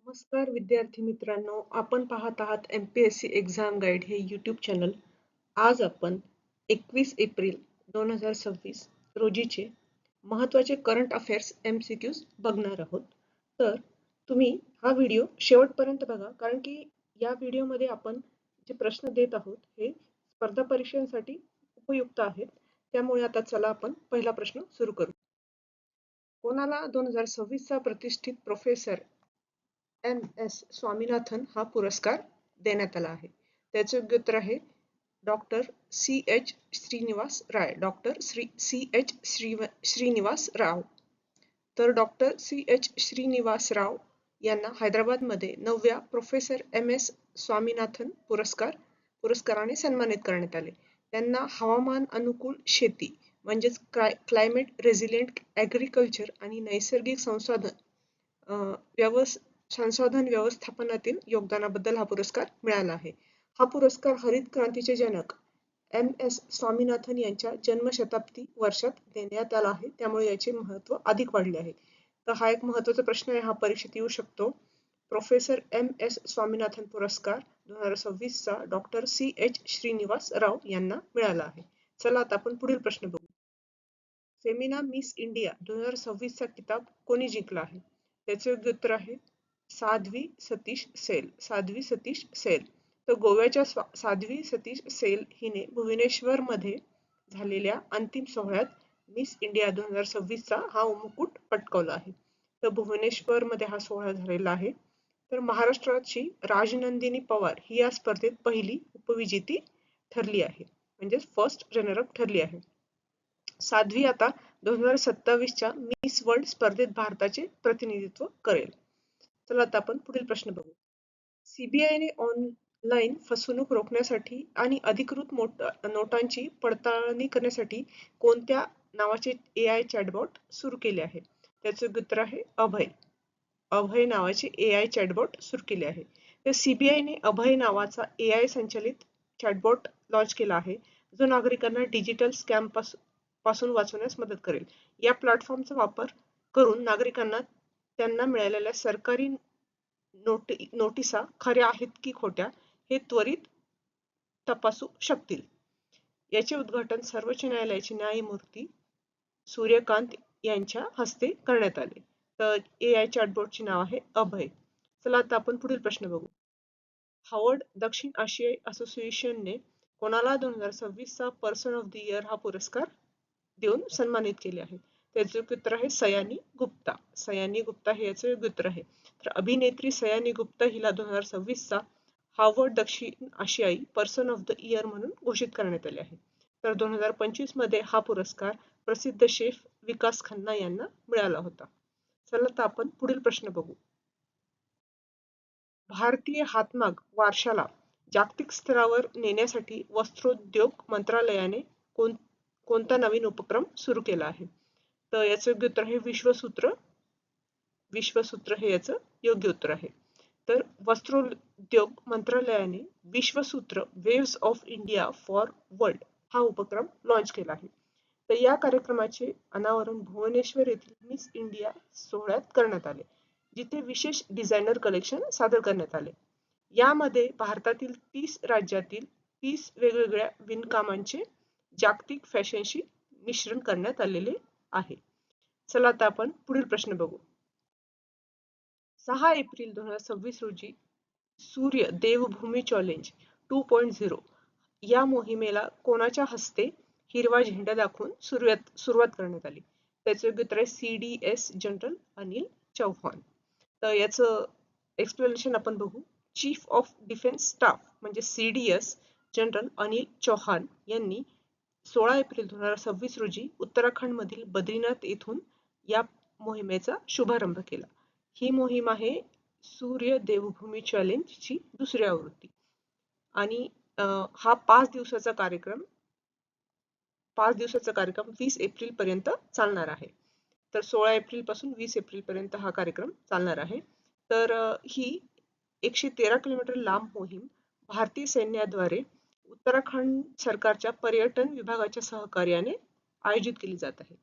नमस्कार विद्यार्थी मित्रांनो, आपण पाहत आहात MPSC एक्झाम गाईड हे यूट्यूब चॅनल. आज आपण 21 एप्रिल 2026 रोजीचे महत्त्वाचे करंट अफेअर्स MCQs बघणार आहोत. तर तुम्ही हा व्हिडिओ शेवटपर्यंत बघा, कारण की या व्हिडिओमध्ये आपण जे प्रश्न देत आहोत हे स्पर्धा परीक्षांसाठी उपयुक्त आहेत. त्यामुळे आता चला आपण पहिला प्रश्न सुरू करू. कोणाला 2026 चा प्रतिष्ठित प्रोफेसर MS स्वामीनाथन हा पुरस्कार देण्यात आला आहे? त्याचे योग्य उत्तर आहे doctor CH Srinivas Rai. Doctor CH Srinivas Rao. तर डॉक्टर CH श्रीनिवास राव यांना हैदराबादमध्ये 9व्या प्रोफेसर MS स्वामीनाथन पुरस्काराने सन्मानित करण्यात आले. त्यांना हवामान अनुकूल शेती म्हणजेच क्लायमेट रेझिलिएंट ॲग्रिकल्चर आणि नैसर्गिक संसाधन व्यवस्थापनातील योगदानाबद्दल हा पुरस्कार मिळाला आहे. हा पुरस्कार हरित क्रांतीचे जनक MS स्वामीनाथन यांच्या जन्मशताब्दी वर्षात देण्यात आला आहे. त्यामुळे याचे महत्त्व अधिक वाढले आहे. तर हा एक महत्त्वाचा प्रश्न आहे, हा परीक्षेत येऊ शकतो. प्रोफेसर MS स्वामीनाथन पुरस्कार 2026 चा डॉक्टर CH श्रीनिवास राव यांना मिळाला आहे. चला आता आपण पुढील प्रश्न बघू. फेमिना मिस इंडिया 2026 चा किताब कोणी जिंकला आहे? त्याचे योग्य उत्तर आहे साध्वी सतीश सेल. साध्वी सतीश सेल. तर गोव्याच्या साध्वी सतीश सेल हिने भुवनेश्वर मध्ये झालेल्या अंतिम सोहळ्यात मिस इंडिया 2026 चा हा मुकुट पटकावला आहे. तर भुवनेश्वर मध्ये हा सोहळा झालेला आहे. तर महाराष्ट्राची राजनंदिनी पवार ही या स्पर्धेत पहिली उपविजेती ठरली आहे, म्हणजे फर्स्ट रनर अप ठरली आहे. साध्वी आता 2027 च्या मिस वर्ल्ड स्पर्धेत भारताचे प्रतिनिधित्व करेल. चला आता आपण पुढील प्रश्न बघू. CBIने ऑनलाईन फसवणूक रोखण्यासाठी आणि अधिकृत नोटांची पडताळणी करण्यासाठी कोणत्या नावाचे AI चॅटबॉट सुरू केले आहे? त्याचे उत्तर आहे अभय. अभय नावाचे AI चॅटबॉट सुरू केले आहे. तर CBIने अभय नावाचा AI संचलित चॅटबॉट लॉन्च केला आहे, जो नागरिकांना डिजिटल स्कॅम पासून वाचवण्यास मदत करेल. या प्लॅटफॉर्मचा वापर करून नागरिकांना त्यांना मिळालेल्या सरकारी नोटिसा खऱ्या आहेत की खोट्या हे त्वरित तपासू शकतील. याचे उद्घाटन सर्वोच्च न्यायालयाचे न्यायमूर्ती सूर्यकांत यांच्या हस्ते करण्यात आले. तर AI चॅटबॉटचे नाव आहे अभय. चला आता आपण पुढील प्रश्न बघू. हार्वर्ड दक्षिण आशियाई असोसिएशनने कोणाला 2026 चा पर्सन ऑफ द इयर हा पुरस्कार देऊन सन्मानित केले आहे? त्याचे उत्तर आहे सयानी गुप्ता. सयानी गुप्ता हे याचे उत्तर आहे. तर अभिनेत्री सयानी गुप्ता हिला 2026 चा हार्वर्ड दक्षिण आशियाई पर्सन ऑफ द इयर म्हणून घोषित करण्यात आले आहे. तर 2025 मध्ये हा पुरस्कार प्रसिद्ध शेफ विकास खन्ना यांना मिळाला होता. चला तर आपण पुढील प्रश्न बघू. भारतीय हातमाग वारशाला जागतिक स्तरावर नेण्यासाठी वस्त्रोद्योग मंत्रालयाने कोणता नवीन उपक्रम सुरू केला आहे? तर याचे योग्य उत्तर आहे विश्वसूत्र. विश्वसूत्र हे याचं योग्य उत्तर आहे. तर वस्त्रोद्योग मंत्रालयाने Vishwasutra waves of India for world हा उपक्रम लॉन्च केला आहे. तर या कार्यक्रमाचे अनावरण भुवनेश्वर येथील मिस इंडिया सोहळ्यात करण्यात आले, जिथे विशेष डिझायनर कलेक्शन सादर करण्यात आले. यामध्ये भारतातील 30 राज्यातील 30 वेगवेगळ्या विणकामांचे जागतिक फॅशनशी मिश्रण करण्यात आलेले आहे. चला आता आपण पुढील प्रश्न बघू. 6 एप्रिल 2026 रोजी सूर्य देवभूमी चॅलेंज 2.0 या मोहिमेला कोणाच्या हस्ते हिरवा झेंडा दाखवून सुरुवात करण्यात आली? त्याचे उत्तर आहे CDS जनरल अनिल चौहान. तर याचं एक्सप्लेनेशन आपण बघू. चीफ ऑफ डिफेन्स स्टाफ म्हणजे CDS जनरल अनिल चौहान यांनी 16 एप्रिल 2026 रोजी उत्तराखंडमधील बद्रीनाथ येथून या मोहिमेचा शुभारंभ केला. ही मोहीम आहे सूर्य देवभूमी चॅलेंजची दुसरी आवृत्ती आणि हा 5 दिवसाचा कार्यक्रम 20 एप्रिल पर्यंत चालणार आहे. तर 16 एप्रिल पासून 20 एप्रिल पर्यंत हा कार्यक्रम चालणार आहे. तर ही 113 किलोमीटर लांब मोहीम भारतीय सैन्याद्वारे उत्तराखंड सरकारच्या पर्यटन विभागाच्या सहकार्याने आयोजित केली जात आहे.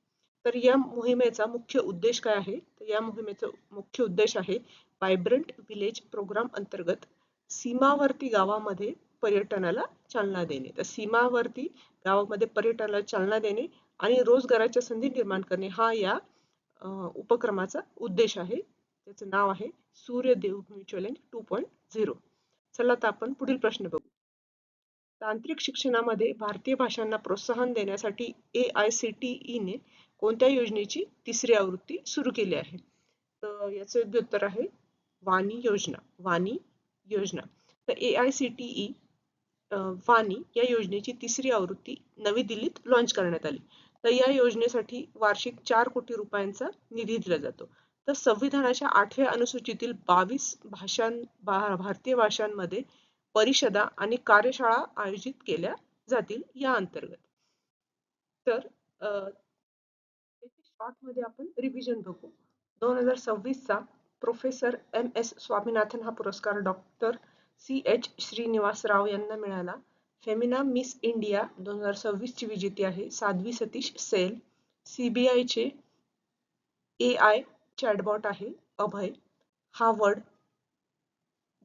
तर या मोहिमेचा मुख्य उद्देश काय आहे? तर या मोहिमेचा मुख्य उद्देश आहे व्हायब्रंट विलेज प्रोग्राम अंतर्गत सीमावर्ती गावामध्ये पर्यटनाला चालना देणे. तर सीमावर्ती गावामध्ये पर्यटनाला चालना देणे आणि रोजगाराच्या संधी निर्माण करणे हा या उपक्रमाचा उद्देश आहे. त्याचं नाव आहे सूर्य देवभूमी चॅलेंज 2.0. चला तर आपण पुढील प्रश्न बघू. तांत्रिक शिक्षणामध्ये भारतीय भाषांना प्रोत्साहन देण्यासाठी AICTE ने कोणत्या योजनेची तिसरी आवृत्ती सुरू केली आहे? तर याचं योग्य उत्तर आहे वाणी योजना. वाणी योजना. तर AICTE वाणी या योजनेची तिसरी आवृत्ती नवी दिल्लीत लॉन्च करण्यात आली. तर या योजनेसाठी वार्षिक 4 कोटी रुपयांचा निधी दिला जातो. तर संविधानाच्या 8व्या अनुसूचीतील 22 भारतीय भाषांमध्ये परिषदा आणि कार्यशाळा आयोजित केल्या जातील या अंतर्गत. तर शॉर्ट मध्ये आपण रिव्हिजन बघू. 2026 चा प्रोफेसर MS स्वामीनाथन हा पुरस्कार डॉक्टर CH श्रीनिवास राव यांना मिळाला. फेमिना मिस इंडिया 2026 ची विजेती आहे साध्वी सतीश सेल. CBI चे AI चॅटबॉट आहे अभय. हार्वर्ड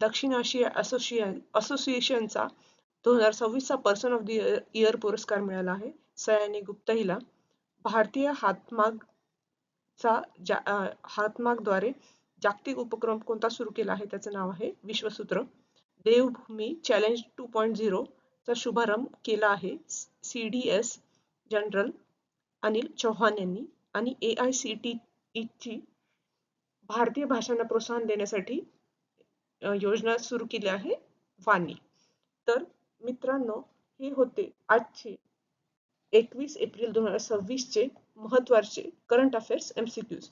दक्षिण आशिया असोसिएशनचा 2026 चा पर्सन ऑफ द इयर पुरस्कार मिळाला आहे सयानी गुप्ता हिला. भारतीय हातमागद्वारे जागतिक उपक्रम कोणता सुरू केला आहे? त्याचं नाव आहे विश्वसूत्र. देवभूमी चॅलेंज 2.0 चा शुभारंभ केला आहे CDS जनरल अनिल चौहान यांनी. आणि AICTE ची भारतीय भाषांना प्रोत्साहन देण्यासाठी योजना सुरू केली आहे वाणी. तर मित्रांनो, हे होते आजचे 21 एप्रिल 2026 चे महत्त्वाचे करंट अफेअर्स MCQs.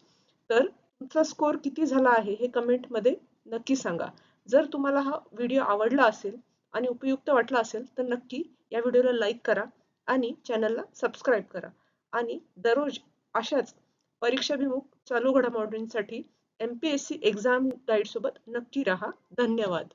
तर तुमचा स्कोर किती झाला आहे हे कमेंट मध्ये नक्की सांगा. जर तुम्हाला हा व्हिडिओ आवडला असेल आणि उपयुक्त वाटला असेल तर नक्की या व्हिडिओला लाईक करा आणि चॅनलला सबस्क्राईब करा. आणि दररोज अशाच परीक्षाभिमुख चालू घडामोडींसाठी MPSC एक्झाम गाईड सोबत नक्की राहा. धन्यवाद.